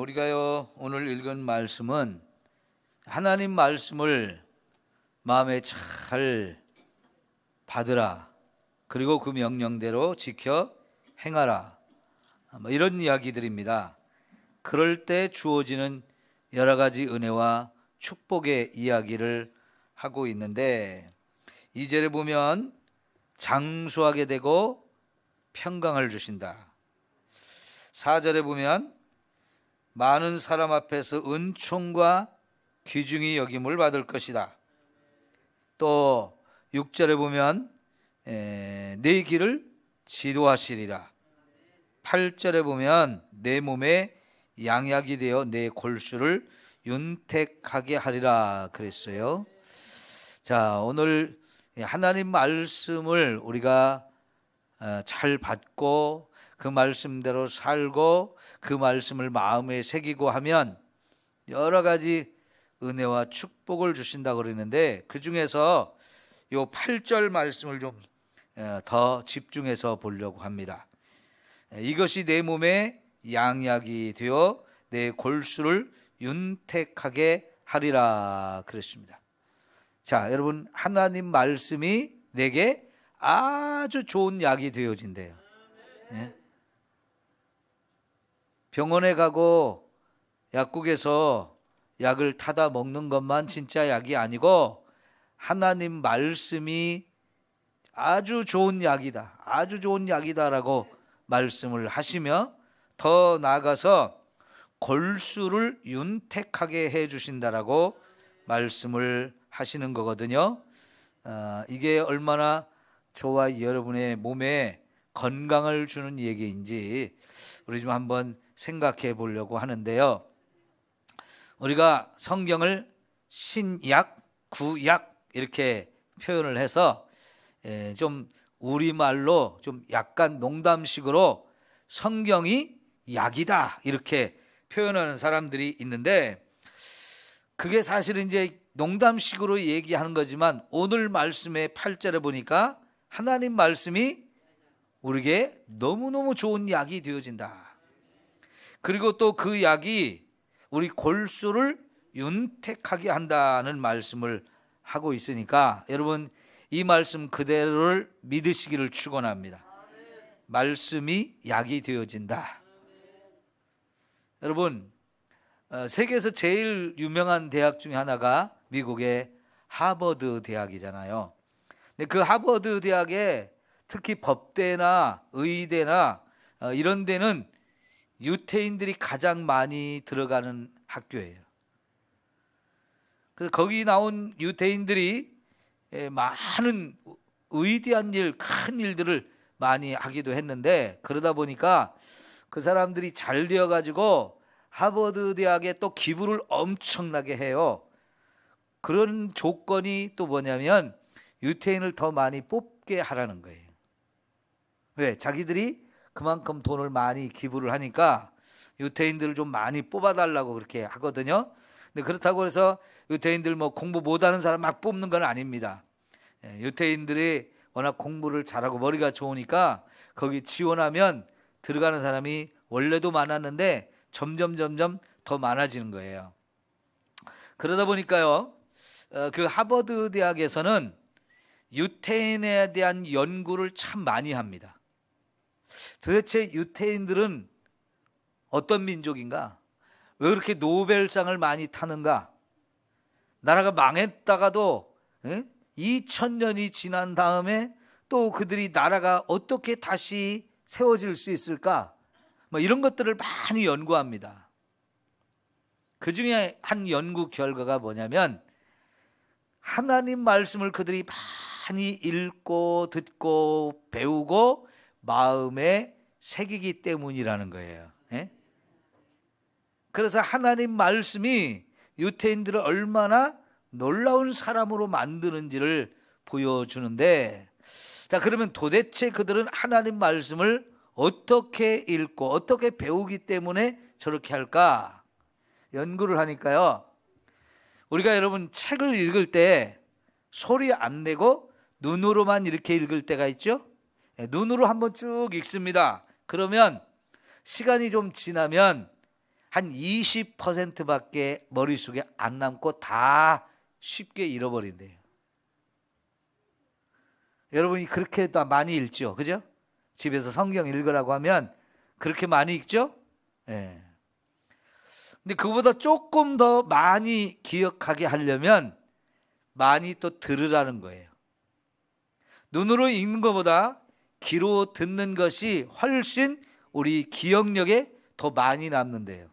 우리가요 오늘 읽은 말씀은 하나님 말씀을 마음에 잘 받으라, 그리고 그 명령대로 지켜 행하라, 이런 이야기들입니다. 그럴 때 주어지는 여러 가지 은혜와 축복의 이야기를 하고 있는데, 2절에 보면 장수하게 되고 평강을 주신다. 4절에 보면 많은 사람 앞에서 은총과 귀중히 여김을 받을 것이다. 또 6절에 보면 내 길을 지도하시리라. 8절에 보면 내 몸에 양약이 되어 내 골수를 윤택하게 하리라 그랬어요. 자, 오늘 하나님 말씀을 우리가 잘 받고 그 말씀대로 살고 그 말씀을 마음에 새기고 하면 여러 가지 은혜와 축복을 주신다고 그러는데, 그 중에서 요 8절 말씀을 좀 더 집중해서 보려고 합니다. 이것이 내 몸에 양약이 되어 내 골수를 윤택하게 하리라 그랬습니다. 자, 여러분, 하나님 말씀이 내게 아주 좋은 약이 되어진대요. 예? 병원에 가고 약국에서 약을 타다 먹는 것만 진짜 약이 아니고, 하나님 말씀이 아주 좋은 약이다, 아주 좋은 약이다라고 말씀을 하시며, 더 나아가서 골수를 윤택하게 해 주신다라고 말씀을 하시는 거거든요. 이게 얼마나 저와 여러분의 몸에 건강을 주는 얘기인지 우리 좀 한번 생각해 보려고 하는데요. 우리가 성경을 신약, 구약 이렇게 표현을 해서 좀 우리말로 좀 약간 농담식으로 성경이 약이다 이렇게 표현하는 사람들이 있는데, 그게 사실은 이제 농담식으로 얘기하는 거지만, 오늘 말씀의 8절에 보니까 하나님 말씀이 우리에게 너무너무 좋은 약이 되어진다. 그리고 또 그 약이 우리 골수를 윤택하게 한다는 말씀을 하고 있으니까, 여러분 이 말씀 그대로를 믿으시기를 축원합니다. 말씀이 약이 되어진다. 여러분, 세계에서 제일 유명한 대학 중에 하나가 미국의 하버드 대학이잖아요. 근데 그 하버드 대학에 특히 법대나 의대나 이런 데는 유태인들이 가장 많이 들어가는 학교예요. 그래서 거기 나온 유태인들이 많은 위대한 일, 큰 일들을 많이 하기도 했는데, 그러다 보니까 그 사람들이 잘 되어가지고 하버드 대학에 또 기부를 엄청나게 해요. 그런 조건이 또 뭐냐면 유태인을 더 많이 뽑게 하라는 거예요. 왜? 자기들이 그만큼 돈을 많이 기부를 하니까 유태인들을 좀 많이 뽑아달라고 그렇게 하거든요. 근데 그렇다고 해서 유태인들 뭐 공부 못하는 사람 막 뽑는 건 아닙니다. 유태인들이 워낙 공부를 잘하고 머리가 좋으니까 거기 지원하면 들어가는 사람이 원래도 많았는데 점점 더 많아지는 거예요. 그러다 보니까요, 그 하버드 대학에서는 유태인에 대한 연구를 참 많이 합니다. 도대체 유태인들은 어떤 민족인가? 왜 그렇게 노벨상을 많이 타는가? 나라가 망했다가도 2000년이 지난 다음에 또 그들이 나라가 어떻게 다시 세워질 수 있을까? 뭐 이런 것들을 많이 연구합니다. 그 중에 한 연구 결과가 뭐냐면, 하나님 말씀을 그들이 많이 읽고 듣고 배우고 마음에 새기기 때문이라는 거예요. 그래서 하나님 말씀이 유태인들을 얼마나 놀라운 사람으로 만드는지를 보여주는데, 자, 그러면 도대체 그들은 하나님 말씀을 어떻게 읽고 어떻게 배우기 때문에 저렇게 할까? 연구를 하니까요, 우리가 여러분 책을 읽을 때 소리 안 내고 눈으로만 이렇게 읽을 때가 있죠. 눈으로 한번 쭉 읽습니다. 그러면 시간이 좀 지나면 한 20%밖에 머릿속에 안 남고 다 쉽게 잃어버린대요. 여러분이 그렇게 또 많이 읽죠, 그죠? 집에서 성경 읽으라고 하면 그렇게 많이 읽죠? 예. 근데 그보다 조금 더 많이 기억하게 하려면 많이 또 들으라는 거예요. 눈으로 읽는 것보다 귀로 듣는 것이 훨씬 우리 기억력에 더 많이 남는데요.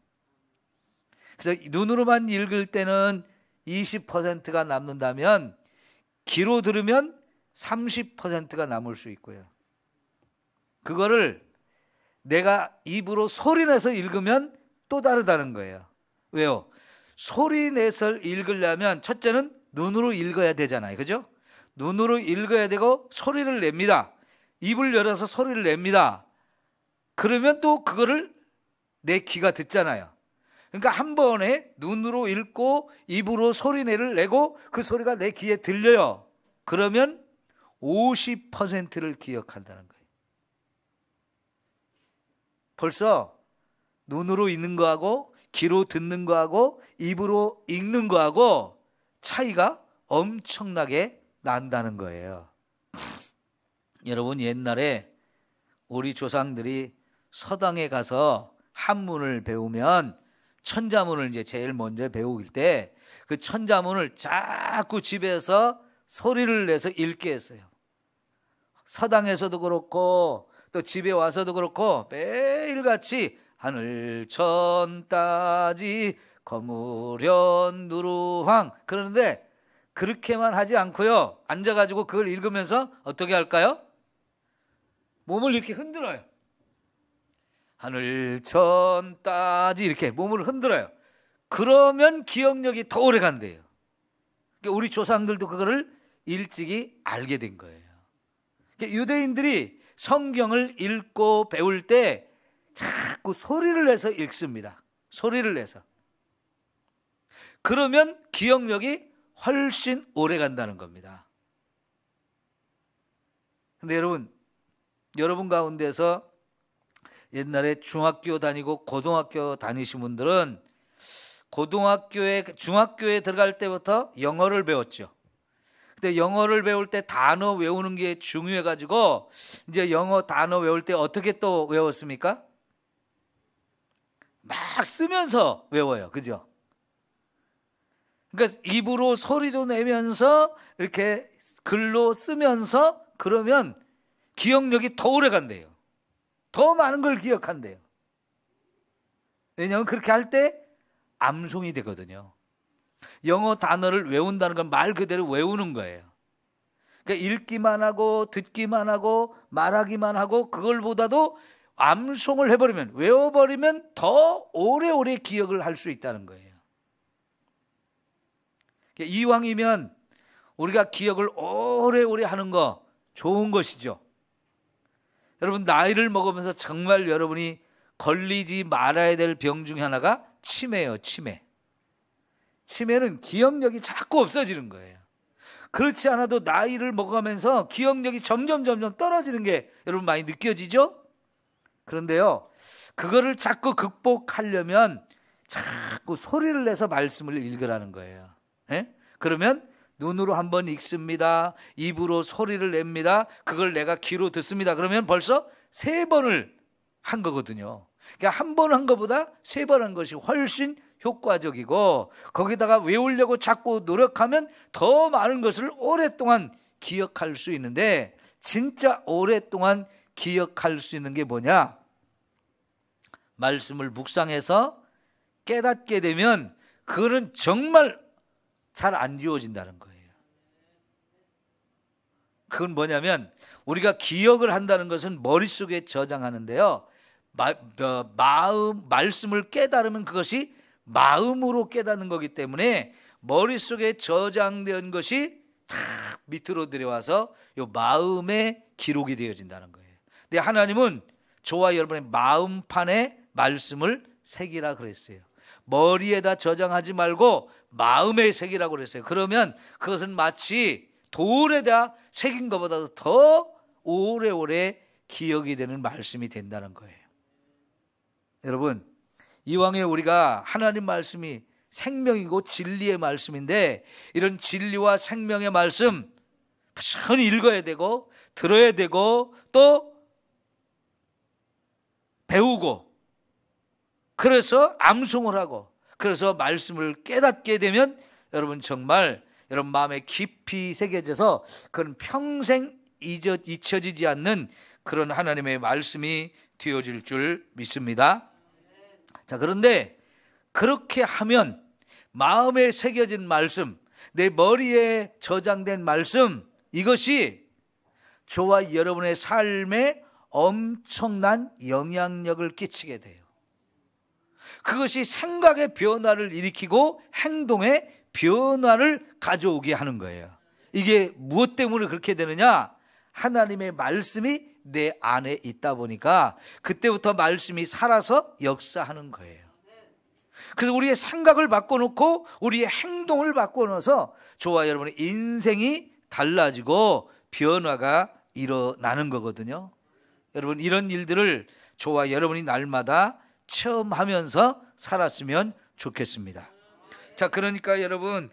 그래서 눈으로만 읽을 때는 20%가 남는다면 귀로 들으면 30%가 남을 수 있고요. 그거를 내가 입으로 소리내서 읽으면 또 다르다는 거예요. 왜요? 소리내서 읽으려면 첫째는 눈으로 읽어야 되잖아요, 그죠? 눈으로 읽어야 되고 소리를 냅니다. 입을 열어서 소리를 냅니다. 그러면 또 그거를 내 귀가 듣잖아요. 그러니까 한 번에 눈으로 읽고 입으로 소리를 내고 그 소리가 내 귀에 들려요. 그러면 50%를 기억한다는 거예요. 벌써 눈으로 읽는 거하고 귀로 듣는 거하고 입으로 읽는 거하고 차이가 엄청나게 난다는 거예요. 여러분, 옛날에 우리 조상들이 서당에 가서 한문을 배우면 천자문을 이제 제일 먼저 배울 때 그 천자문을 자꾸 집에서 소리를 내서 읽게 했어요. 서당에서도 그렇고 또 집에 와서도 그렇고 매일같이 하늘 천 따지 거무련 누루황 그러는데 그렇게만 하지 않고요. 앉아가지고 그걸 읽으면서 어떻게 할까요? 몸을 이렇게 흔들어요. 하늘 천 따지 이렇게 몸을 흔들어요. 그러면 기억력이 더 오래 간대요. 우리 조상들도 그거를 일찍이 알게 된 거예요. 유대인들이 성경을 읽고 배울 때 자꾸 소리를 내서 읽습니다. 소리를 내서. 그러면 기억력이 훨씬 오래 간다는 겁니다. 근데 여러분 가운데서 옛날에 중학교 다니고 고등학교 다니신 분들은 중학교에 들어갈 때부터 영어를 배웠죠. 근데 영어를 배울 때 단어 외우는 게 중요해가지고 이제 영어 단어 외울 때 어떻게 또 외웠습니까? 막 쓰면서 외워요. 그죠? 그러니까 입으로 소리도 내면서 이렇게 글로 쓰면서 그러면 기억력이 더 오래 간대요. 더 많은 걸 기억한대요. 왜냐하면 그렇게 할 때 암송이 되거든요. 영어 단어를 외운다는 건 말 그대로 외우는 거예요. 그러니까 읽기만 하고 듣기만 하고 말하기만 하고 그걸보다도 암송을 해버리면 외워버리면 더 오래오래 기억을 할 수 있다는 거예요. 이왕이면 우리가 기억을 오래오래 하는 거 좋은 것이죠. 여러분, 나이를 먹으면서 정말 여러분이 걸리지 말아야 될 병 중에 하나가 치매예요. 치매는 기억력이 자꾸 없어지는 거예요. 그렇지 않아도 나이를 먹으면서 기억력이 점점 떨어지는 게 여러분 많이 느껴지죠? 그런데요, 그거를 자꾸 극복하려면 자꾸 소리를 내서 말씀을 읽으라는 거예요. 예? 그러면 눈으로 한번 읽습니다. 입으로 소리를 냅니다. 그걸 내가 귀로 듣습니다. 그러면 벌써 3번을 한 거거든요. 그러니까 한 번 한 것보다 3번 한 것이 훨씬 효과적이고 거기다가 외우려고 자꾸 노력하면 더 많은 것을 오랫동안 기억할 수 있는데 진짜 오랫동안 기억할 수 있는 게 뭐냐? 말씀을 묵상해서 깨닫게 되면 그거는 정말 잘 안 지워진다는 거예요. 그건 뭐냐면 우리가 기억을 한다는 것은 머릿속에 저장하는데요. 말씀을 깨달으면 그것이 마음으로 깨닫는 거기 때문에 머릿속에 저장된 것이 다 밑으로 내려와서 이 마음에 기록이 되어진다는 거예요. 근데 하나님은 저와 여러분의 마음판에 말씀을 새기라 그랬어요. 머리에다 저장하지 말고 마음에 새기라고 그랬어요. 그러면 그것은 마치 돌에다 새긴 것보다도 더 오래오래 기억이 되는 말씀이 된다는 거예요. 여러분, 이왕에 우리가 하나님 말씀이 생명이고 진리의 말씀인데, 이런 진리와 생명의 말씀 부지런히 읽어야 되고 들어야 되고 또 배우고, 그래서 암송을 하고, 그래서 말씀을 깨닫게 되면 여러분 정말 여러분 마음에 깊이 새겨져서 그건 평생 잊혀지지 않는 그런 하나님의 말씀이 되어질 줄 믿습니다. 자, 그런데 그렇게 하면 마음에 새겨진 말씀, 내 머리에 저장된 말씀, 이것이 저와 여러분의 삶에 엄청난 영향력을 끼치게 돼요. 그것이 생각의 변화를 일으키고 행동의 변화를 가져오게 하는 거예요. 이게 무엇 때문에 그렇게 되느냐? 하나님의 말씀이 내 안에 있다 보니까 그때부터 말씀이 살아서 역사하는 거예요. 그래서 우리의 생각을 바꿔놓고 우리의 행동을 바꿔놓아서 저와 여러분의 인생이 달라지고 변화가 일어나는 거거든요. 여러분, 이런 일들을 저와 여러분이 날마다 체험하면서 살았으면 좋겠습니다. 자, 그러니까 여러분,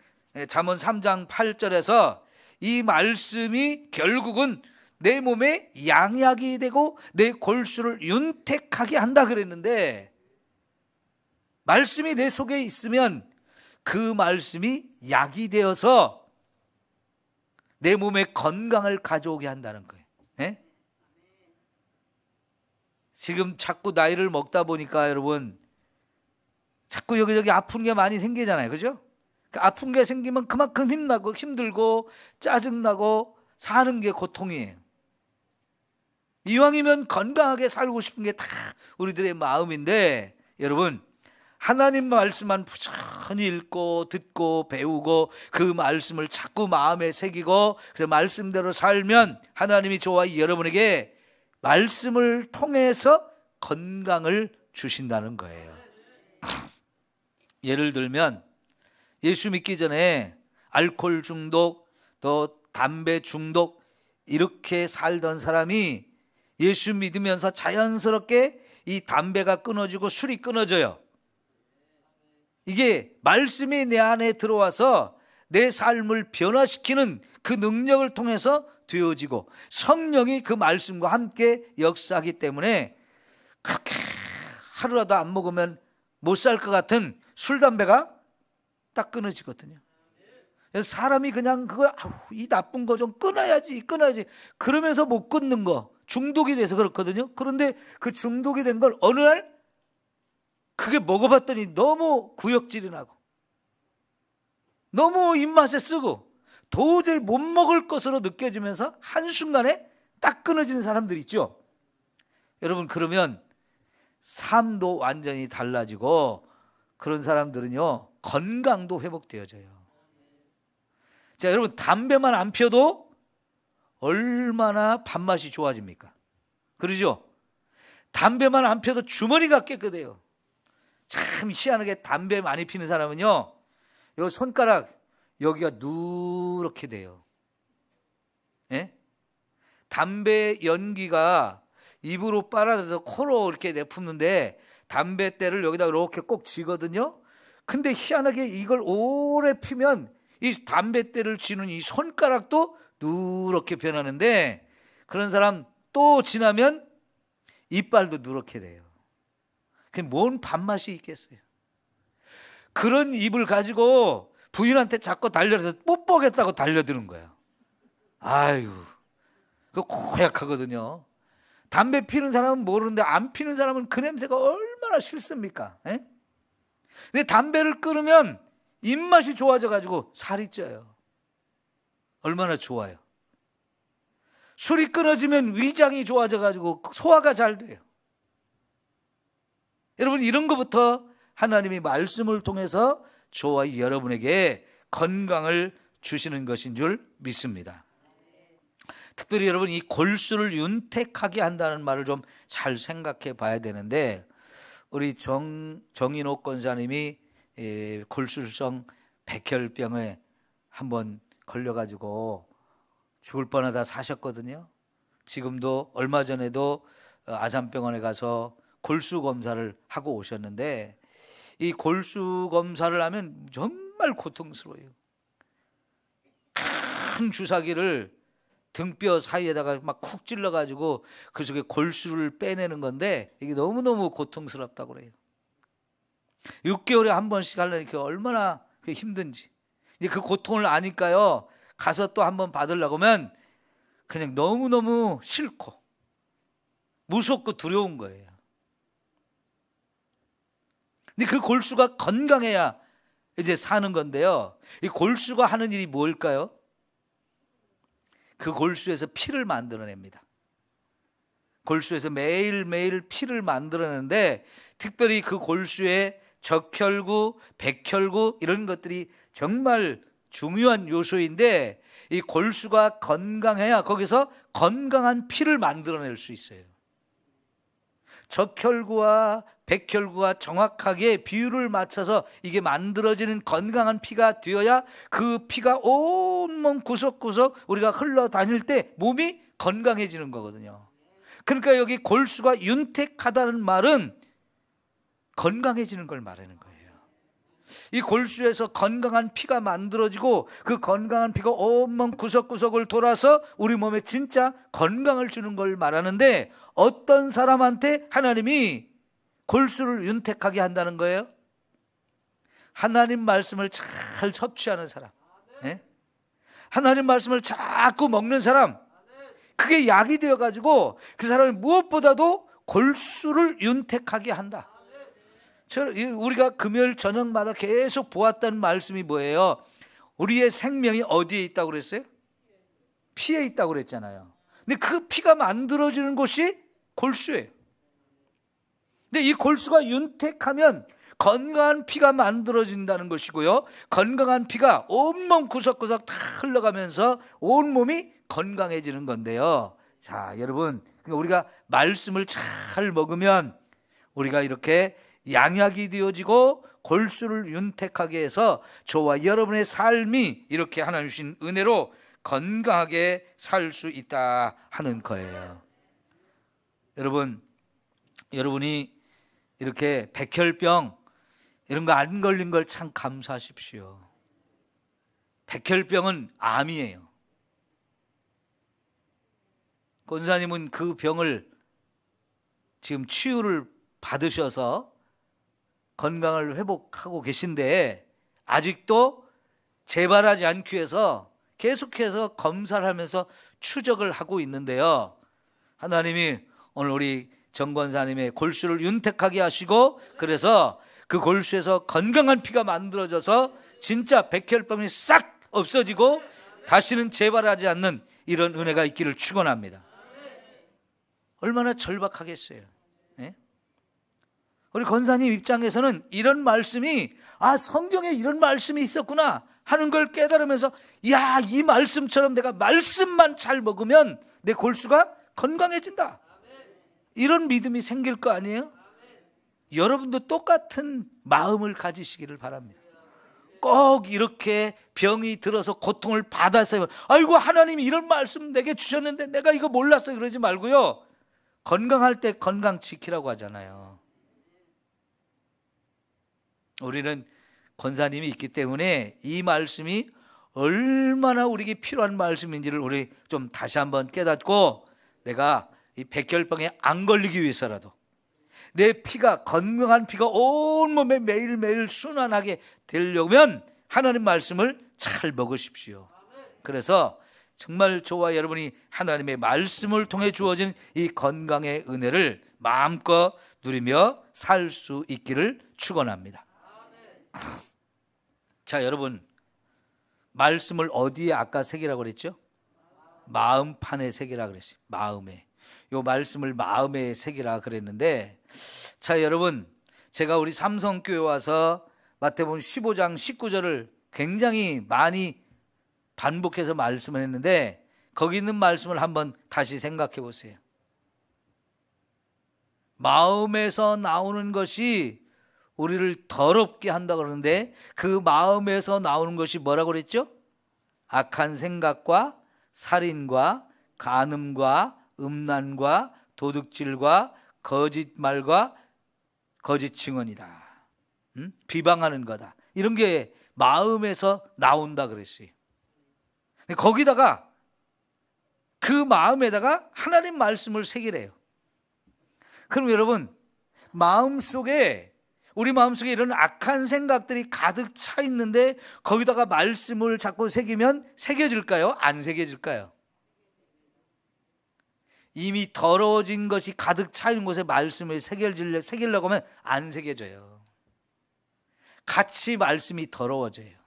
잠언 3장 8절에서 이 말씀이 결국은 내 몸에 양약이 되고 내 골수를 윤택하게 한다 그랬는데, 말씀이 내 속에 있으면 그 말씀이 약이 되어서 내 몸에 건강을 가져오게 한다는 거예요. 네? 지금 자꾸 나이를 먹다 보니까 여러분 자꾸 여기저기 아픈 게 많이 생기잖아요. 그죠? 아픈 게 생기면 그만큼 힘나고 힘들고 짜증나고 사는 게 고통이에요. 이왕이면 건강하게 살고 싶은 게 다 우리들의 마음인데, 여러분 하나님 말씀만 부지런히 읽고 듣고 배우고 그 말씀을 자꾸 마음에 새기고 그래서 말씀대로 살면 하나님이 저와 여러분에게 말씀을 통해서 건강을 주신다는 거예요. 예를 들면 예수 믿기 전에 알코올 중독 또 담배 중독 이렇게 살던 사람이 예수 믿으면서 자연스럽게 이 담배가 끊어지고 술이 끊어져요. 이게 말씀이 내 안에 들어와서 내 삶을 변화시키는 그 능력을 통해서 되어지고 성령이 그 말씀과 함께 역사하기 때문에 그렇게 하루라도 안 먹으면 못 살 것 같은 술, 담배가 딱 끊어지거든요. 그래서 사람이 그냥 그걸 이 나쁜 거 좀 끊어야지 그러면서 못 끊는 거, 중독이 돼서 그렇거든요. 그런데 그 중독이 된 걸 어느 날 그게 먹어봤더니 너무 구역질이 나고 너무 입맛에 쓰고 도저히 못 먹을 것으로 느껴지면서 한순간에 딱 끊어지는 사람들 있죠. 여러분, 그러면 삶도 완전히 달라지고 그런 사람들은요 건강도 회복되어져요. 자, 여러분 담배만 안 피워도 얼마나 밥맛이 좋아집니까? 그러죠? 담배만 안 피워도 주머니가 깨끗해요. 참 희한하게 담배 많이 피는 사람은요 요 손가락 여기가 누렇게 돼요. 예? 담배 연기가 입으로 빨아들여서 코로 이렇게 내뿜는데 담배대를 여기다 이렇게 꼭 쥐거든요. 근데 희한하게 이걸 오래 피면 이 담배대를 쥐는 이 손가락도 누렇게 변하는데, 그런 사람 또 지나면 이빨도 누렇게 돼요. 그게 뭔 밥맛이 있겠어요. 그런 입을 가지고 부인한테 자꾸 달려서 뽀뽀하겠다고 달려드는 거야. 아이고, 그거 고약하거든요. 담배 피는 사람은 모르는데 안 피는 사람은 그 냄새가 얼마나 싫습니까? 에? 근데 담배를 끊으면 입맛이 좋아져가지고 살이 쪄요. 얼마나 좋아요. 술이 끊어지면 위장이 좋아져가지고 소화가 잘 돼요. 여러분, 이런 것부터 하나님이 말씀을 통해서 저와 여러분에게 건강을 주시는 것인 줄 믿습니다. 특별히 여러분, 이 골수를 윤택하게 한다는 말을 좀 잘 생각해 봐야 되는데, 우리 정인옥 권사님이 골수성 백혈병에 한번 걸려가지고 죽을 뻔하다 사셨거든요. 지금도 얼마 전에도 아산병원에 가서 골수 검사를 하고 오셨는데 이 골수 검사를 하면 정말 고통스러워요. 큰 주사기를 등뼈 사이에다가 막 쿡 찔러가지고 그 속에 골수를 빼내는 건데 이게 너무너무 고통스럽다고 그래요. 6개월에 한 번씩 하려니까 얼마나 힘든지. 이제 그 고통을 아니까요, 가서 또 한 번 받으려고 하면 그냥 너무너무 싫고 무섭고 두려운 거예요. 근데 그 골수가 건강해야 이제 사는 건데요, 이 골수가 하는 일이 뭘까요? 그 골수에서 피를 만들어냅니다. 골수에서 매일매일 피를 만들어내는데 특별히 그 골수에 적혈구, 백혈구 이런 것들이 정말 중요한 요소인데 이 골수가 건강해야 거기서 건강한 피를 만들어낼 수 있어요. 적혈구와 백혈구가 정확하게 비율을 맞춰서 이게 만들어지는 건강한 피가 되어야 그 피가 온몸 구석구석 우리가 흘러다닐 때 몸이 건강해지는 거거든요. 그러니까 여기 골수가 윤택하다는 말은 건강해지는 걸 말하는 거예요. 이 골수에서 건강한 피가 만들어지고 그 건강한 피가 온몸 구석구석을 돌아서 우리 몸에 진짜 건강을 주는 걸 말하는데 어떤 사람한테 하나님이 골수를 윤택하게 한다는 거예요? 하나님 말씀을 잘 섭취하는 사람, 네? 하나님 말씀을 자꾸 먹는 사람, 그게 약이 되어가지고 그 사람이 무엇보다도 골수를 윤택하게 한다. 우리가 금요일 저녁마다 계속 보았던 말씀이 뭐예요? 우리의 생명이 어디에 있다고 그랬어요? 피에 있다고 그랬잖아요. 근데 그 피가 만들어지는 곳이 골수예요. 근데 이 골수가 윤택하면 건강한 피가 만들어진다는 것이고요, 건강한 피가 온몸 구석구석 다 흘러가면서 온몸이 건강해지는 건데요. 자, 여러분, 우리가 말씀을 잘 먹으면 우리가 이렇게 양약이 되어지고 골수를 윤택하게 해서 저와 여러분의 삶이 이렇게 하나님 주신 은혜로 건강하게 살 수 있다 하는 거예요. 여러분이 이렇게 백혈병 이런 거 안 걸린 걸 참 감사하십시오. 백혈병은 암이에요. 권사님은 그 병을 지금 치유를 받으셔서 건강을 회복하고 계신데 아직도 재발하지 않기 위해서 계속해서 검사를 하면서 추적을 하고 있는데요, 하나님이 오늘 우리 정 권사님의 골수를 윤택하게 하시고 그래서 그 골수에서 건강한 피가 만들어져서 진짜 백혈병이 싹 없어지고 다시는 재발하지 않는 이런 은혜가 있기를 축원합니다. 얼마나 절박하겠어요. 네? 우리 권사님 입장에서는 이런 말씀이 성경에 이런 말씀이 있었구나 하는 걸 깨달으면서 야, 이 말씀처럼 내가 말씀만 잘 먹으면 내 골수가 건강해진다, 이런 믿음이 생길 거 아니에요? 여러분도 똑같은 마음을 가지시기를 바랍니다. 꼭 이렇게 병이 들어서 고통을 받아서 아이고 하나님이 이런 말씀 내게 주셨는데 내가 이거 몰랐어 그러지 말고요, 건강할 때 건강 지키라고 하잖아요. 우리는 권사님이 있기 때문에 이 말씀이 얼마나 우리에게 필요한 말씀인지를 우리 좀 다시 한번 깨닫고 내가 이 백혈병에 안 걸리기 위해서라도 내 피가 건강한 피가 온몸에 매일매일 순환하게 되려면 하나님 말씀을 잘 먹으십시오. 그래서 정말 저와 여러분이 하나님의 말씀을 통해 주어진 이 건강의 은혜를 마음껏 누리며 살 수 있기를 축원합니다. 자, 여러분, 말씀을 어디에 아까 새기라고 그랬죠? 마음판에 새기라 그랬어요. 마음에. 요 말씀을 마음에 새기라 그랬는데, 자, 여러분, 제가 우리 삼성교회 와서 마태복음 15장 19절을 굉장히 많이 반복해서 말씀을 했는데 거기 있는 말씀을 한번 다시 생각해 보세요. 마음에서 나오는 것이 우리를 더럽게 한다 그러는데 그 마음에서 나오는 것이 뭐라고 그랬죠? 악한 생각과 살인과 간음과 음란과 도둑질과 거짓말과 거짓 증언이다. 비방하는 거다. 이런 게 마음에서 나온다 그랬어요. 거기다가 그 마음에다가 하나님 말씀을 새기래요. 그럼 여러분, 우리 마음속에 이런 악한 생각들이 가득 차 있는데 거기다가 말씀을 자꾸 새기면 새겨질까요? 안 새겨질까요? 이미 더러워진 것이 가득 차 있는 곳에 말씀을 새기려고 하면 안 새겨져요. 같이 말씀이 더러워져요.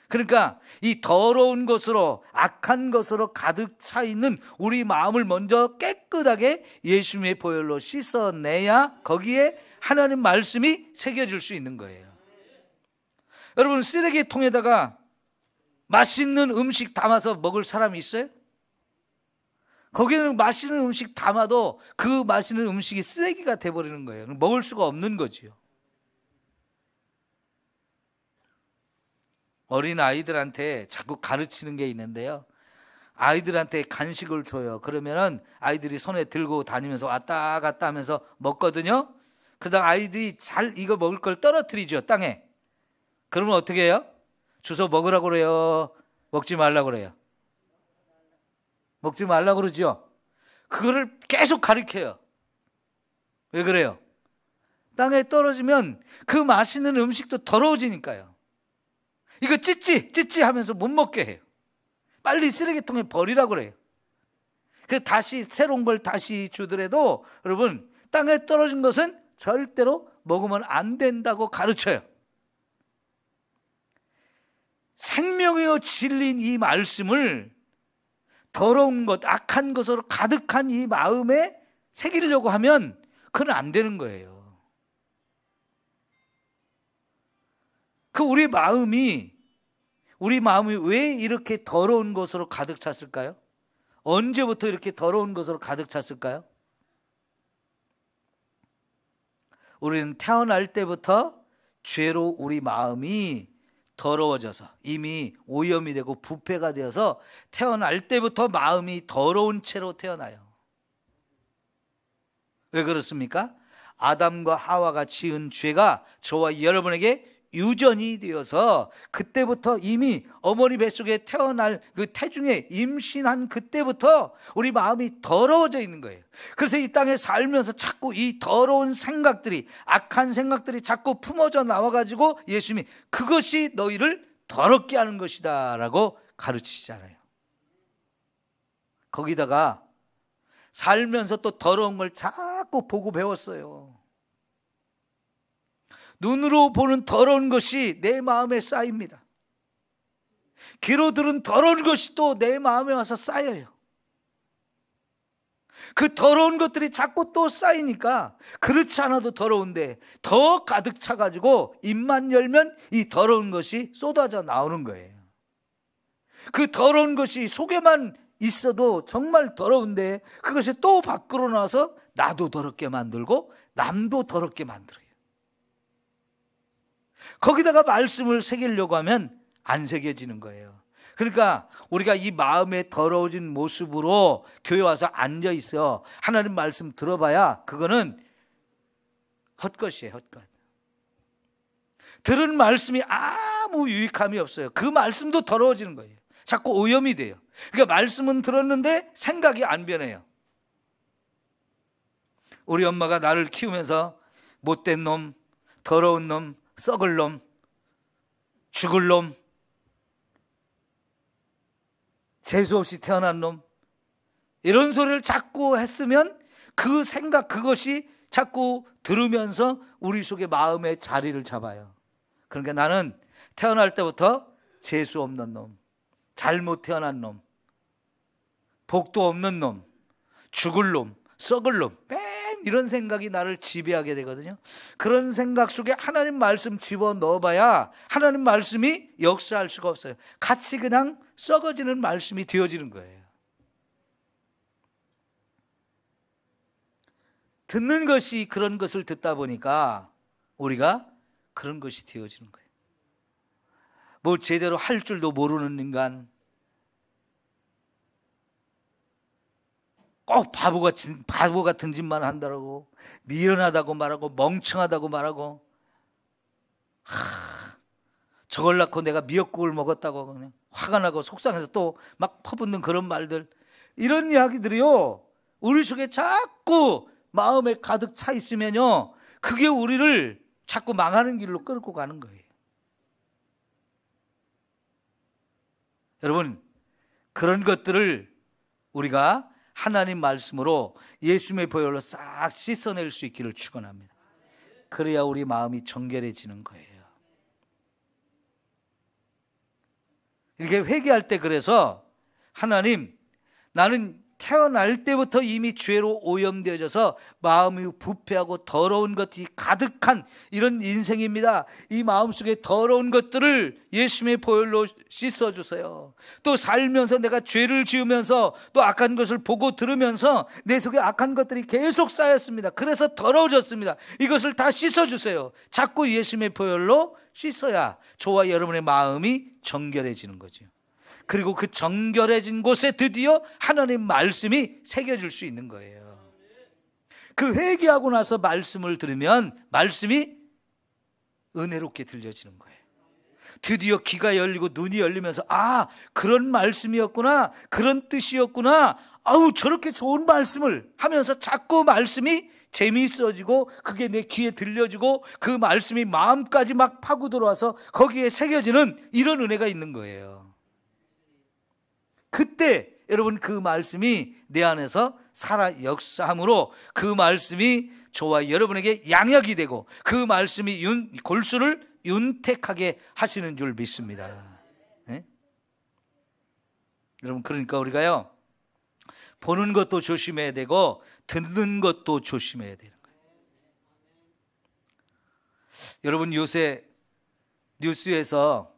그러니까 이 더러운 것으로, 악한 것으로 가득 차 있는 우리 마음을 먼저 깨끗하게 예수님의 보혈로 씻어내야 거기에 하나님 말씀이 새겨질 수 있는 거예요. 여러분, 쓰레기통에다가 맛있는 음식 담아서 먹을 사람이 있어요? 거기는 맛있는 음식 담아도 그 맛있는 음식이 쓰레기가 돼버리는 거예요. 먹을 수가 없는 거지요. 어린 아이들한테 자꾸 가르치는 게 있는데요, 아이들한테 간식을 줘요. 그러면은 아이들이 손에 들고 다니면서 왔다 갔다 하면서 먹거든요. 그러다가 아이들이 잘 이거 먹을 걸 떨어뜨리죠, 땅에. 그러면 어떻게 해요? 주워 먹으라고 그래요? 먹지 말라고 그래요? 먹지 말라고 그러죠. 그거를 계속 가르쳐요. 왜 그래요? 땅에 떨어지면 그 맛있는 음식도 더러워지니까요. 이거 찌찌 하면서 못 먹게 해요. 빨리 쓰레기통에 버리라고 그래요. 그래서 다시 새로운 걸 다시 주더라도 여러분, 땅에 떨어진 것은 절대로 먹으면 안 된다고 가르쳐요. 생명이요 진리인 이 말씀을 더러운 것, 악한 것으로 가득한 이 마음에 새기려고 하면 그건 안 되는 거예요. 우리 마음이 왜 이렇게 더러운 것으로 가득 찼을까요? 언제부터 이렇게 더러운 것으로 가득 찼을까요? 우리는 태어날 때부터 죄로 우리 마음이 더러워져서 이미 오염이 되고 부패가 되어서 태어날 때부터 마음이 더러운 채로 태어나요. 왜 그렇습니까? 아담과 하와가 지은 죄가 저와 여러분에게 유전이 되어서 그때부터 이미 어머니 뱃속에 태어날 그 태중에 임신한 그때부터 우리 마음이 더러워져 있는 거예요. 그래서 이 땅에 살면서 자꾸 이 더러운 생각들이, 악한 생각들이 자꾸 품어져 나와가지고 예수님이 그것이 너희를 더럽게 하는 것이다 라고 가르치시잖아요. 거기다가 살면서 또 더러운 걸 자꾸 보고 배웠어요. 눈으로 보는 더러운 것이 내 마음에 쌓입니다. 귀로 들은 더러운 것이 또 내 마음에 와서 쌓여요. 그 더러운 것들이 자꾸 또 쌓이니까 그렇지 않아도 더러운데 더 가득 차가지고 입만 열면 이 더러운 것이 쏟아져 나오는 거예요. 그 더러운 것이 속에만 있어도 정말 더러운데 그것이 또 밖으로 나와서 나도 더럽게 만들고 남도 더럽게 만들어요. 거기다가 말씀을 새기려고 하면 안 새겨지는 거예요. 그러니까 우리가 이 마음에 더러워진 모습으로 교회 와서 앉아 있어 하나님 말씀 들어봐야 그거는 헛것이에요. 헛것. 들은 말씀이 아무 유익함이 없어요. 그 말씀도 더러워지는 거예요. 자꾸 오염이 돼요. 그러니까 말씀은 들었는데 생각이 안 변해요. 우리 엄마가 나를 키우면서 못된 놈, 더러운 놈, 썩을 놈, 죽을 놈, 재수없이 태어난 놈, 이런 소리를 자꾸 했으면 그 생각, 그것이 자꾸 들으면서 우리 속에 마음의 자리를 잡아요. 그러니까 나는 태어날 때부터 재수 없는 놈, 잘못 태어난 놈, 복도 없는 놈, 죽을 놈, 썩을 놈, 이런 생각이 나를 지배하게 되거든요. 그런 생각 속에 하나님 말씀 집어넣어봐야 하나님 말씀이 역사할 수가 없어요. 같이 그냥 썩어지는 말씀이 되어지는 거예요. 듣는 것이 그런 것을 듣다 보니까 우리가 그런 것이 되어지는 거예요. 뭐 제대로 할 줄도 모르는 인간, 꼭 바보 같은 짓만 한다고, 미련하다고 말하고, 멍청하다고 말하고, 저걸 낳고 내가 미역국을 먹었다고 그냥 화가 나고 속상해서 또 막 퍼붓는 그런 말들, 이런 이야기들이요, 우리 속에 자꾸 마음에 가득 차 있으면요, 그게 우리를 자꾸 망하는 길로 끌고 가는 거예요. 여러분, 그런 것들을 우리가 하나님 말씀으로 예수님의 보혈로 싹 씻어낼 수 있기를 축원합니다. 그래야 우리 마음이 정결해지는 거예요. 이렇게 회개할 때, 그래서 하나님, 나는 태어날 때부터 이미 죄로 오염되어져서 마음이 부패하고 더러운 것이 가득한 이런 인생입니다. 이 마음속에 더러운 것들을 예수님의 보혈로 씻어주세요. 또 살면서 내가 죄를 지으면서 또 악한 것을 보고 들으면서 내 속에 악한 것들이 계속 쌓였습니다. 그래서 더러워졌습니다. 이것을 다 씻어주세요. 자꾸 예수님의 보혈로 씻어야 저와 여러분의 마음이 정결해지는 거죠. 그리고 그 정결해진 곳에 드디어 하나님 말씀이 새겨질 수 있는 거예요. 그 회개하고 나서 말씀을 들으면 말씀이 은혜롭게 들려지는 거예요. 드디어 귀가 열리고 눈이 열리면서, 아, 그런 말씀이었구나, 그런 뜻이었구나, 아우, 저렇게 좋은 말씀을 하면서 자꾸 말씀이 재미있어지고 그게 내 귀에 들려지고 그 말씀이 마음까지 막 파고 들어와서 거기에 새겨지는 이런 은혜가 있는 거예요. 그때 여러분, 그 말씀이 내 안에서 살아 역사함으로 그 말씀이 저와 여러분에게 양약이 되고 그 말씀이 골수를 윤택하게 하시는 줄 믿습니다. 네? 여러분, 그러니까 우리가요, 보는 것도 조심해야 되고 듣는 것도 조심해야 되는 거예요. 여러분, 요새 뉴스에서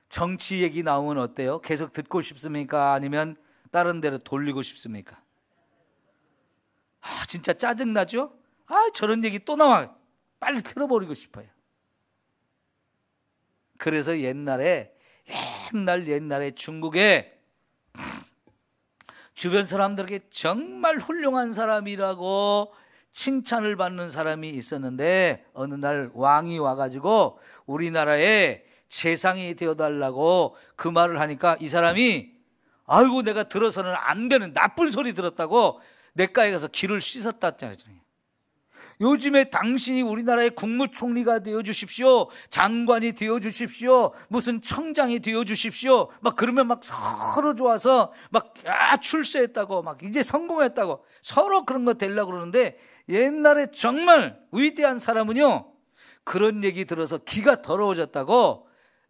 정치 얘기 나오면 어때요? 계속 듣고 싶습니까? 아니면 다른 데로 돌리고 싶습니까? 진짜 짜증나죠? 저런 얘기 또 나와. 빨리 틀어버리고 싶어요. 그래서 옛날에 중국에 주변 사람들에게 정말 훌륭한 사람이라고 칭찬을 받는 사람이 있었는데, 어느 날 왕이 와가지고 우리나라에 세상이 되어달라고 그 말을 하니까 이 사람이, 아이고, 내가 들어서는 안 되는 나쁜 소리 들었다고 내과에 가서 귀를 씻었다잖아요. 요즘에 당신이 우리나라의 국무총리가 되어주십시오, 장관이 되어주십시오, 무슨 청장이 되어주십시오, 막 그러면 막 서로 좋아서 막 출세했다고, 막 이제 성공했다고 서로 그런 거 되려고 그러는데, 옛날에 정말 위대한 사람은요, 그런 얘기 들어서 귀가 더러워졌다고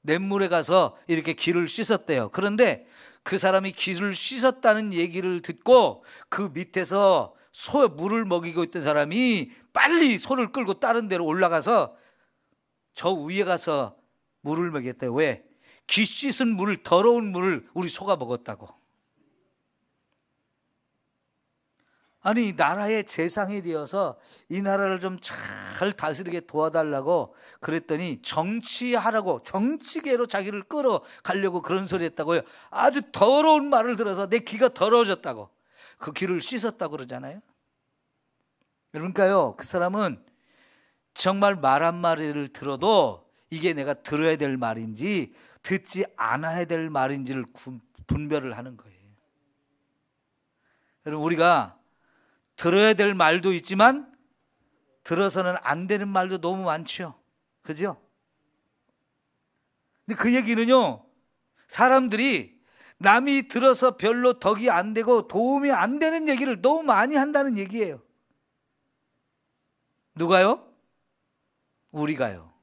냇물에 가서 이렇게 귀를 씻었대요. 그런데 그 사람이 귀를 씻었다는 얘기를 듣고 그 밑에서 소에 물을 먹이고 있던 사람이 빨리 소를 끌고 다른 데로 올라가서 저 위에 가서 물을 먹였대요. 왜? 귀 씻은 물을, 더러운 물을 우리 소가 먹었다고. 아니, 나라의 재상이 되어서 이 나라를 좀 잘 다스리게 도와달라고 그랬더니 정치하라고, 정치계로 자기를 끌어가려고 그런 소리 했다고요. 아주 더러운 말을 들어서 내 귀가 더러워졌다고 그 귀를 씻었다고 그러잖아요. 그러니까요, 그 사람은 정말 말 한마디를 들어도 이게 내가 들어야 될 말인지 듣지 않아야 될 말인지를 분별을 하는 거예요. 여러분, 우리가 들어야 될 말도 있지만 들어서는 안 되는 말도 너무 많죠. 그죠? 근데 그 얘기는요, 사람들이 남이 들어서 별로 덕이 안 되고 도움이 안 되는 얘기를 너무 많이 한다는 얘기예요. 누가요? 우리가요.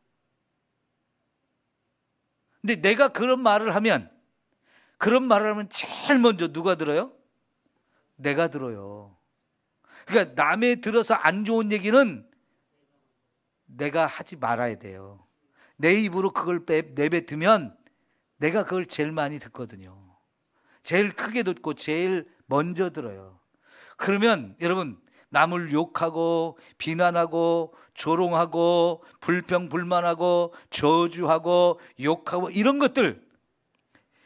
근데 내가 그런 말을 하면 제일 먼저 누가 들어요? 내가 들어요. 그러니까 남의 들어서 안 좋은 얘기는 내가 하지 말아야 돼요. 내 입으로 그걸 내뱉으면 내가 그걸 제일 많이 듣거든요. 제일 크게 듣고 제일 먼저 들어요. 그러면 여러분, 남을 욕하고 비난하고 조롱하고 불평불만하고 저주하고 욕하고 이런 것들,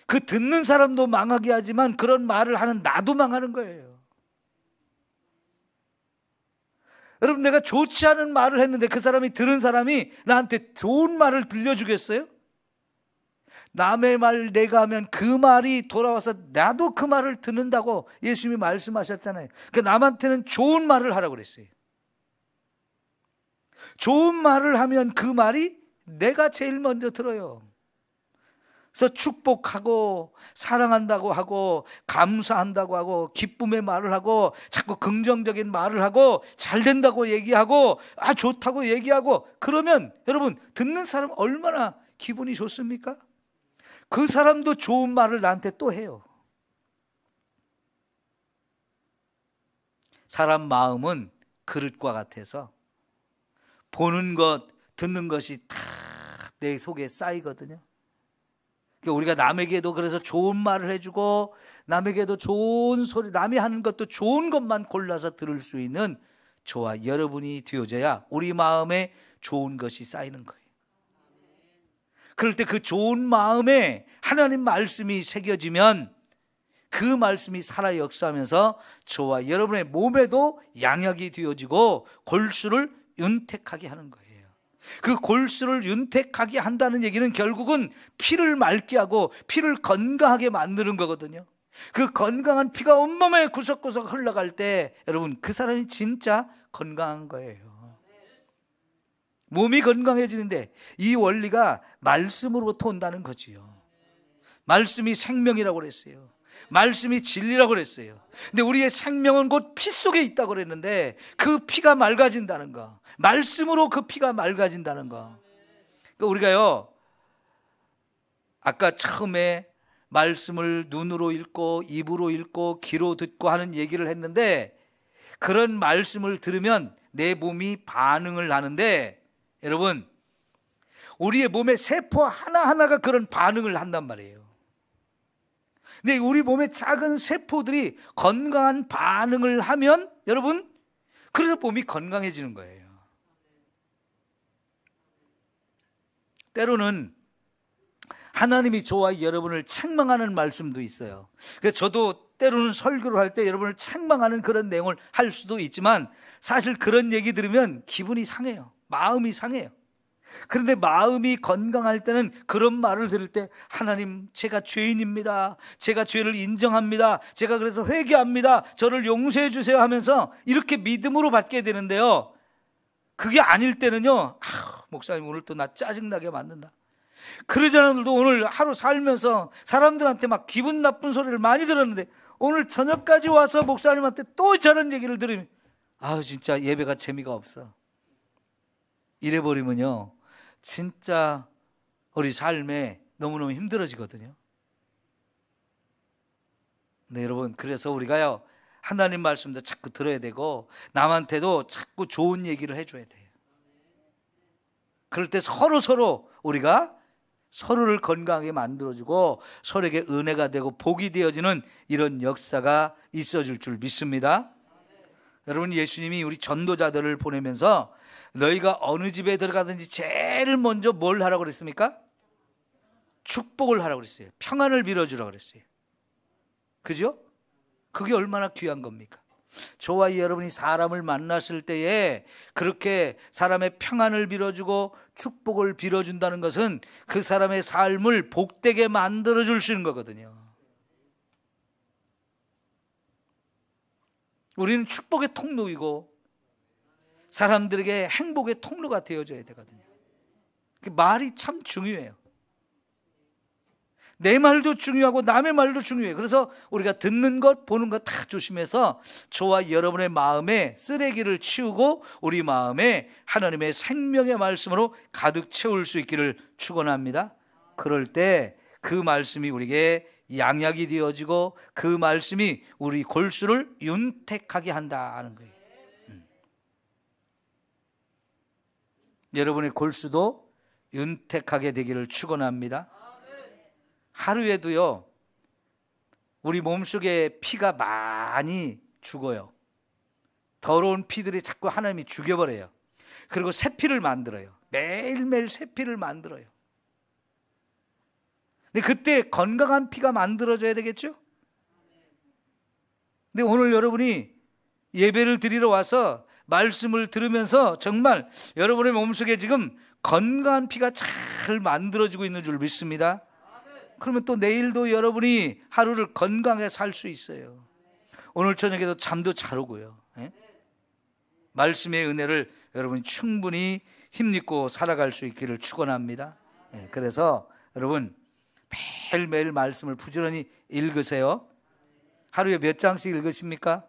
그 듣는 사람도 망하게 하지만 그런 말을 하는 나도 망하는 거예요. 여러분, 내가 좋지 않은 말을 했는데 그 사람이 들은 사람이 나한테 좋은 말을 들려주겠어요? 남의 말 내가 하면 그 말이 돌아와서 나도 그 말을 듣는다고 예수님이 말씀하셨잖아요. 그러니까 남한테는 좋은 말을 하라고 그랬어요. 좋은 말을 하면 그 말이 내가 제일 먼저 들어요. 그래서 축복하고 사랑한다고 하고 감사한다고 하고 기쁨의 말을 하고 자꾸 긍정적인 말을 하고 잘 된다고 얘기하고 좋다고 얘기하고 그러면 여러분, 듣는 사람 얼마나 기분이 좋습니까? 그 사람도 좋은 말을 나한테 또 해요. 사람 마음은 그릇과 같아서 보는 것, 듣는 것이 다 내 속에 쌓이거든요. 그러니까 우리가 남에게도 그래서 좋은 말을 해주고 남에게도 좋은 소리, 남이 하는 것도 좋은 것만 골라서 들을 수 있는 저와 여러분이 되어져야 우리 마음에 좋은 것이 쌓이는 거예요. 그럴 때 그 좋은 마음에 하나님 말씀이 새겨지면 그 말씀이 살아 역사하면서 저와 여러분의 몸에도 양약이 되어지고 골수를 윤택하게 하는 거예요. 그 골수를 윤택하게 한다는 얘기는 결국은 피를 맑게 하고 피를 건강하게 만드는 거거든요. 그 건강한 피가 온몸에 구석구석 흘러갈 때 여러분, 그 사람이 진짜 건강한 거예요. 몸이 건강해지는데 이 원리가 말씀으로부터 온다는 거지요. 말씀이 생명이라고 그랬어요. 말씀이 진리라고 그랬어요. 근데 우리의 생명은 곧 피 속에 있다고 그랬는데 그 피가 맑아진다는 거, 말씀으로 그 피가 맑아진다는 거. 그러니까 우리가요, 아까 처음에 말씀을 눈으로 읽고 입으로 읽고 귀로 듣고 하는 얘기를 했는데 그런 말씀을 들으면 내 몸이 반응을 하는데 여러분, 우리의 몸의 세포 하나하나가 그런 반응을 한단 말이에요. 근데 우리 몸의 작은 세포들이 건강한 반응을 하면 여러분, 그래서 몸이 건강해지는 거예요. 때로는 하나님이 저와 여러분을 책망하는 말씀도 있어요. 그래서 저도 때로는 설교를 할 때 여러분을 책망하는 그런 내용을 할 수도 있지만 사실 그런 얘기 들으면 기분이 상해요. 마음이 상해요. 그런데 마음이 건강할 때는 그런 말을 들을 때 하나님, 제가 죄인입니다. 제가 죄를 인정합니다. 제가 그래서 회개합니다. 저를 용서해 주세요 하면서 이렇게 믿음으로 받게 되는데요, 그게 아닐 때는요, 목사님 오늘 또 나 짜증나게 만든다. 그러자들도 오늘 하루 살면서 사람들한테 막 기분 나쁜 소리를 많이 들었는데 오늘 저녁까지 와서 목사님한테 또 저런 얘기를 들으면 진짜 예배가 재미가 없어. 이래버리면요, 진짜 우리 삶에 너무너무 힘들어지거든요. 네, 여러분, 그래서 우리가요, 하나님 말씀도 자꾸 들어야 되고 남한테도 자꾸 좋은 얘기를 해줘야 돼요. 그럴 때 서로 우리가 서로를 건강하게 만들어주고 서로에게 은혜가 되고 복이 되어지는 이런 역사가 있어질 줄 믿습니다. 여러분, 예수님이 우리 전도자들을 보내면서 너희가 어느 집에 들어가든지 제일 먼저 뭘 하라고 그랬습니까? 축복을 하라고 그랬어요. 평안을 빌어주라고 그랬어요. 그죠? 그게 얼마나 귀한 겁니까? 저와 여러분이 사람을 만났을 때에 그렇게 사람의 평안을 빌어주고 축복을 빌어준다는 것은 그 사람의 삶을 복되게 만들어줄 수 있는 거거든요. 우리는 축복의 통로이고 사람들에게 행복의 통로가 되어줘야 되거든요. 그 말이 참 중요해요. 내 말도 중요하고 남의 말도 중요해요. 그래서 우리가 듣는 것, 보는 것 다 조심해서 저와 여러분의 마음에 쓰레기를 치우고 우리 마음에 하나님의 생명의 말씀으로 가득 채울 수 있기를 축원합니다. 그럴 때 그 말씀이 우리에게 양약이 되어지고 그 말씀이 우리 골수를 윤택하게 한다는 거예요. 여러분의 골수도 윤택하게 되기를 축원합니다. 하루에도요, 우리 몸속에 피가 많이 죽어요. 더러운 피들이 자꾸 하나님이 죽여버려요. 그리고 새 피를 만들어요. 매일매일 새 피를 만들어요. 근데 그때 건강한 피가 만들어져야 되겠죠? 근데 오늘 여러분이 예배를 드리러 와서 말씀을 들으면서 정말 여러분의 몸속에 지금 건강한 피가 잘 만들어지고 있는 줄 믿습니다. 그러면 또 내일도 여러분이 하루를 건강하게 살 수 있어요. 오늘 저녁에도 잠도 잘 오고요. 예? 말씀의 은혜를 여러분이 충분히 힘입고 살아갈 수 있기를 축원합니다. 예, 그래서 여러분 매일매일 말씀을 부지런히 읽으세요. 하루에 몇 장씩 읽으십니까?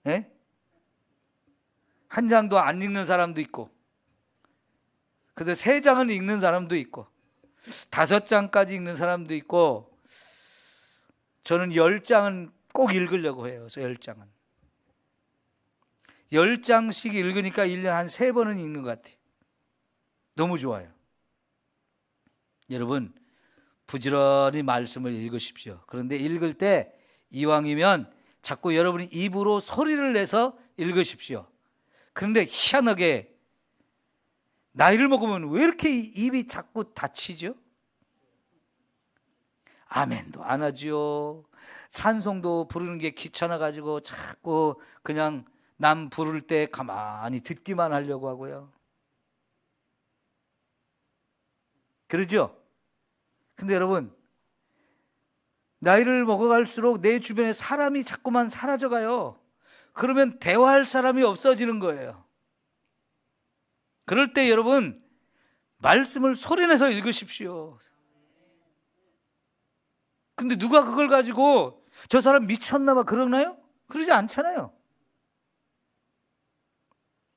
예? 한 장도 안 읽는 사람도 있고, 그래도 3장은 읽는 사람도 있고, 5장까지 읽는 사람도 있고, 저는 10장은 꼭 읽으려고 해요. 그래서 10장은 10장씩 읽으니까 1년에 한 3번은 읽는 것 같아요. 너무 좋아요. 여러분 부지런히 말씀을 읽으십시오. 그런데 읽을 때 이왕이면 자꾸 여러분이 입으로 소리를 내서 읽으십시오. 그런데 희한하게 나이를 먹으면 왜 이렇게 입이 자꾸 다치죠? 아멘도 안 하지요. 찬송도 부르는 게 귀찮아가지고 자꾸 그냥 남 부를 때 가만히 듣기만 하려고 하고요. 그러죠? 근데 여러분 나이를 먹어갈수록 내 주변에 사람이 자꾸만 사라져가요. 그러면 대화할 사람이 없어지는 거예요. 그럴 때 여러분 말씀을 소리내서 읽으십시오. 근데 누가 그걸 가지고 저 사람 미쳤나 봐 그러나요? 그러지 않잖아요.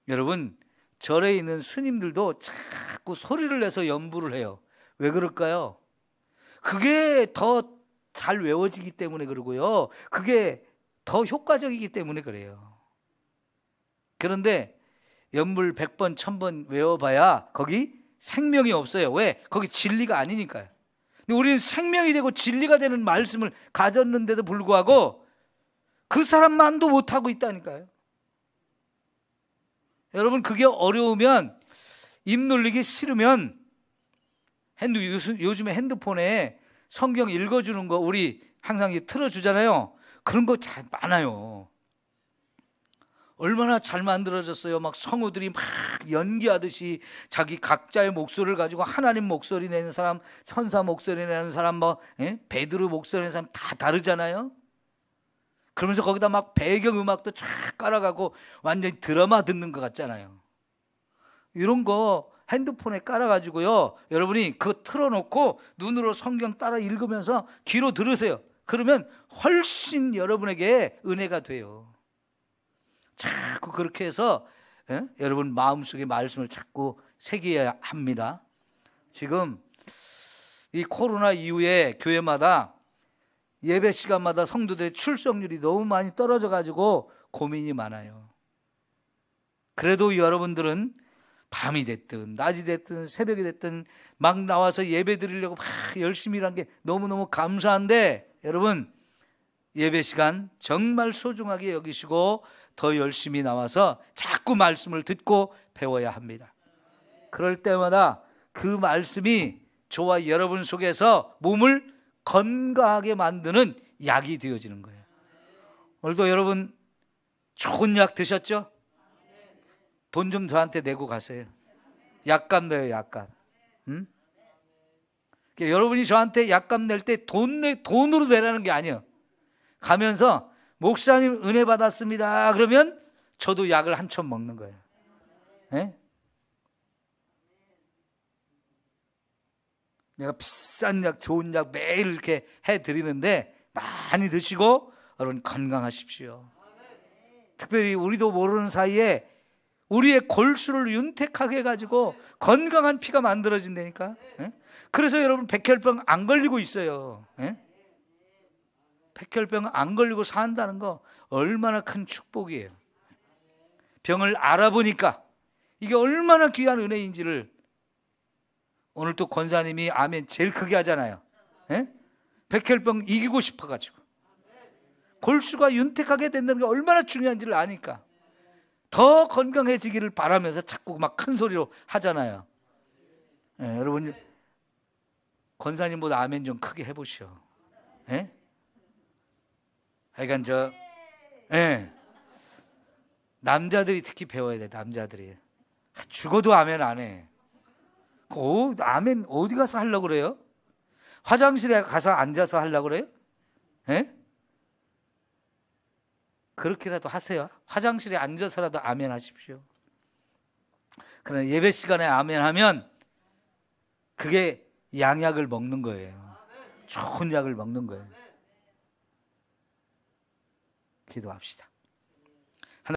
여러분 절에 있는 스님들도 자꾸 소리를 내서 연부를 해요. 왜 그럴까요? 그게 더 잘 외워지기 때문에 그러고요. 그게 더 효과적이기 때문에 그래요. 그런데 연불 100번, 1000번 외워봐야 거기 생명이 없어요. 왜? 거기 진리가 아니니까요. 근데 우리는 생명이 되고 진리가 되는 말씀을 가졌는데도 불구하고 그 사람만도 못하고 있다니까요. 여러분 그게 어려우면 입 놀리기 싫으면 요즘에 핸드폰에 성경 읽어주는 거 우리 항상 틀어주잖아요. 그런 거 잘 많아요. 얼마나 잘 만들어졌어요. 막 성우들이 막 연기하듯이 자기 각자의 목소리를 가지고 하나님 목소리 내는 사람, 천사 목소리 내는 사람, 베드로 목소리 내는 사람 다 다르잖아요. 그러면서 거기다 막 배경음악도 쫙 깔아가고 완전히 드라마 듣는 것 같잖아요. 이런 거 핸드폰에 깔아가지고요, 여러분이 그거 틀어놓고 눈으로 성경 따라 읽으면서 귀로 들으세요. 그러면 훨씬 여러분에게 은혜가 돼요. 자꾸 그렇게 해서 여러분 마음속에 말씀을 자꾸 새겨야 합니다. 지금 이 코로나 이후에 교회마다 예배 시간마다 성도들의 출석률이 너무 많이 떨어져 가지고 고민이 많아요. 그래도 여러분들은 밤이 됐든 낮이 됐든 새벽이 됐든 막 나와서 예배 드리려고 막 열심히 일한 게 너무너무 감사한데, 여러분 예배 시간 정말 소중하게 여기시고 더 열심히 나와서 자꾸 말씀을 듣고 배워야 합니다. 그럴 때마다 그 말씀이 저와 여러분 속에서 몸을 건강하게 만드는 약이 되어지는 거예요. 오늘도 여러분 좋은 약 드셨죠? 돈 좀 저한테 내고 가세요. 약값 내요, 약값. 응? 여러분이 저한테 약값 낼 때 돈으로 내라는 게 아니에요. 가면서 목사님 은혜 받았습니다 그러면 저도 약을 한 첩 먹는 거예요. 네? 내가 비싼 약, 좋은 약 매일 이렇게 해드리는데 많이 드시고 여러분 건강하십시오. 특별히 우리도 모르는 사이에 우리의 골수를 윤택하게 해가지고 건강한 피가 만들어진다니까. 그래서 여러분 백혈병 안 걸리고 있어요. 백혈병 안 걸리고 산다는 거 얼마나 큰 축복이에요. 병을 알아보니까 이게 얼마나 귀한 은혜인지를 오늘 또 권사님이 아멘 제일 크게 하잖아요. 백혈병 이기고 싶어가지고 골수가 윤택하게 된다는 게 얼마나 중요한지를 아니까 더 건강해지기를 바라면서 자꾸 막 큰 소리로 하잖아요. 여러분 권사님보다 아멘 좀 크게 해보시오. 하여간 남자들이 특히 배워야 돼. 남자들이 죽어도 아멘 안 해. 아멘 어디 가서 하려고 그래요? 화장실에 가서 앉아서 하려고 그래요? 예? 그렇게라도 하세요. 화장실에 앉아서라도 아멘 하십시오. 그러나 예배 시간에 아멘 하면 그게 양약을 먹는 거예요. 좋은 약을 먹는 거예요. 기도합시다.